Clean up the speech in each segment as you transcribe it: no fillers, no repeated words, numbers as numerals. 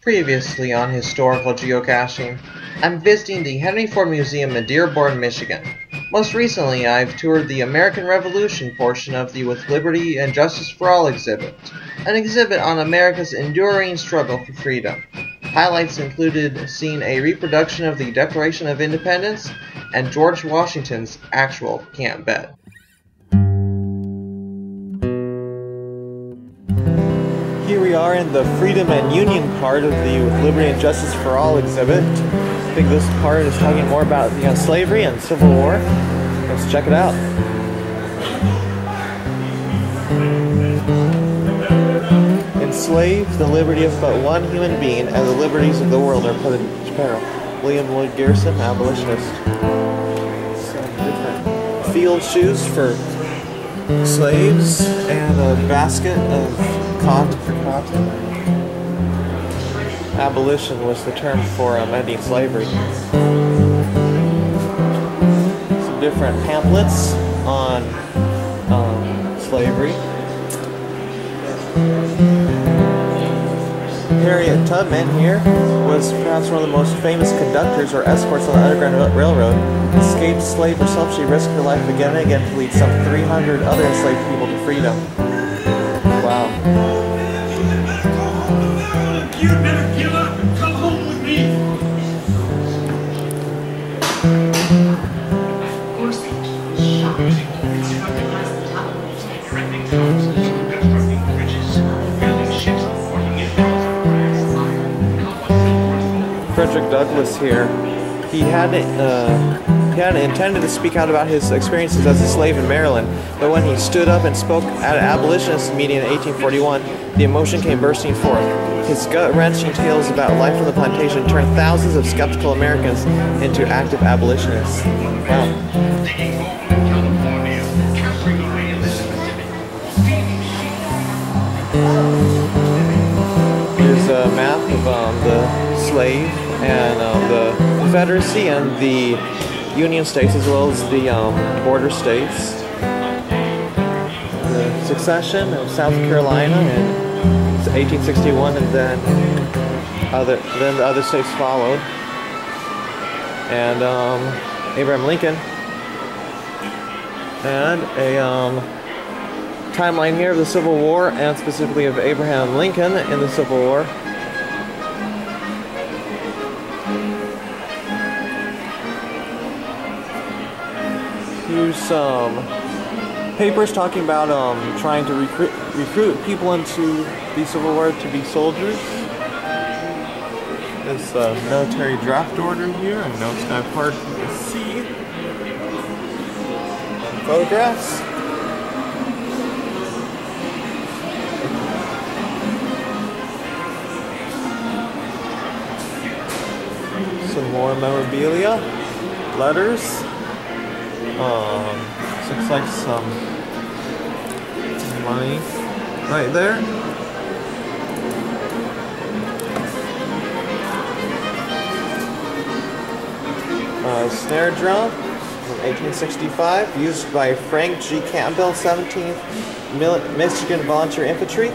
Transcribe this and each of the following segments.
Previously on Historical Geocaching, I'm visiting the Henry Ford Museum in Dearborn, Michigan. Most recently, I've toured the American Revolution portion of the With Liberty and Justice for All exhibit, an exhibit on America's enduring struggle for freedom. Highlights included seeing a reproduction of the Declaration of Independence and George Washington's actual camp bed. Here we are in the Freedom and Union part of the With Liberty and Justice for All exhibit. I think this part is talking more about slavery and Civil War. Let's check it out. Enslaved, the liberty of but one human being and the liberties of the world are put in peril. William Lloyd Garrison, abolitionist. Some different field shoes for slaves and a basket of cotton for cotton. Abolition was the term for ending slavery. Some different pamphlets on slavery. Harriet Tubman here was perhaps one of the most famous conductors or escorts on the Underground Railroad. Escaped slave herself, she risked her life again and again to lead some 300 other enslaved people to freedom. Wow. You better give up and come home with me. Of course, they was shocked. It's recognized the top of the tank. Renting jobs, constructing bridges, building ships, working in Frederick Douglass here. He hadn't intended to speak out about his experiences as a slave in Maryland, but when he stood up and spoke at an abolitionist meeting in 1841, the emotion came bursting forth. His gut-wrenching tales about life on the plantation turned thousands of skeptical Americans into active abolitionists. Wow. Here's a map of the slave and the Confederacy and the Union states, as well as the border states. The secession of South Carolina in 1861, and then the other states followed. And Abraham Lincoln, and a timeline here of the Civil War, and specifically of Abraham Lincoln in the Civil War. Here's some papers talking about trying to recruit people into the Civil War to be soldiers. This military draft order here, and no sky park you can see. Photographs. Some more memorabilia, letters. Looks like some money right there. Snare drum from 1865, used by Frank G. Campbell, 17th Michigan Volunteer Infantry.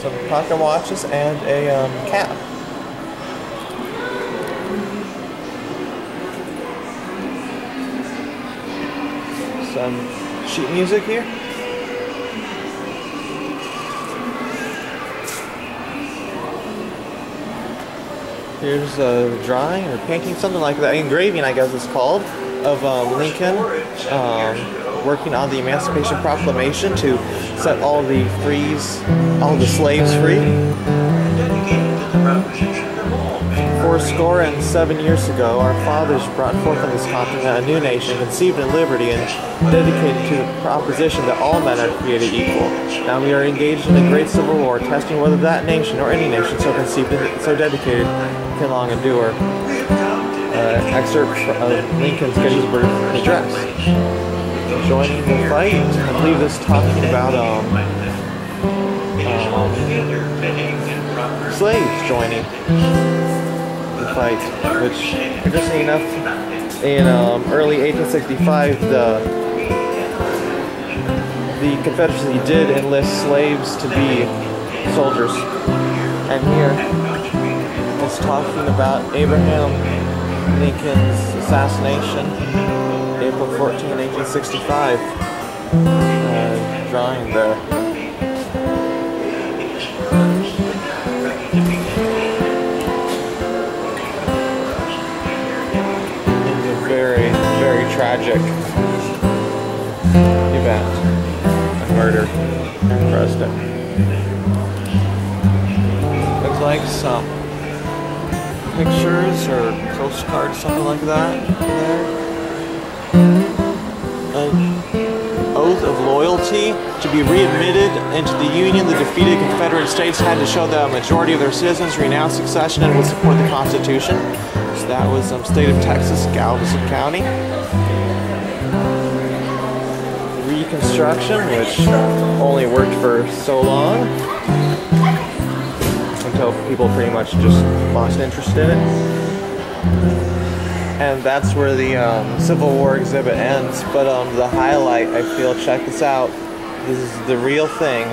Some pocket watches and a cap. Some sheet music here. Here's a drawing or painting, something like that, engraving I guess it's called, of Lincoln working on the Emancipation Proclamation to set all the slaves free. 407 years ago, our fathers brought forth on this continent a new nation, conceived in liberty and dedicated to the proposition that all men are created equal. Now we are engaged in a great civil war, testing whether that nation or any nation so conceived and so dedicated can long endure. Excerpt of Lincoln's Gettysburg Address. Joining the fight, I believe this is talking about slaves joining fight, which, interesting enough, in early 1865, the Confederacy did enlist slaves to be soldiers. And here it's talking about Abraham Lincoln's assassination, April 14, 1865. Drawing there. Very, very tragic event. A murder of the president. Looks like some pictures or postcards, something like that there. Oath of loyalty. To be readmitted into the Union, the defeated Confederate States had to show that a majority of their citizens renounced succession and would support the Constitution. So that was state of Texas, Galveston County. Reconstruction, which only worked for so long, until people pretty much just lost interest in it. And that's where the Civil War exhibit ends. But the highlight, I feel, check this out. This is the real thing.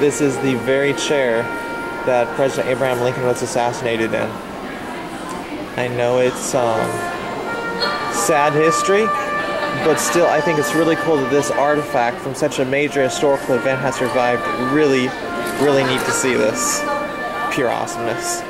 This is the very chair that President Abraham Lincoln was assassinated in. I know it's sad history, but still I think it's really cool that this artifact from such a major historical event has survived. Really, really neat to see this. Pure awesomeness.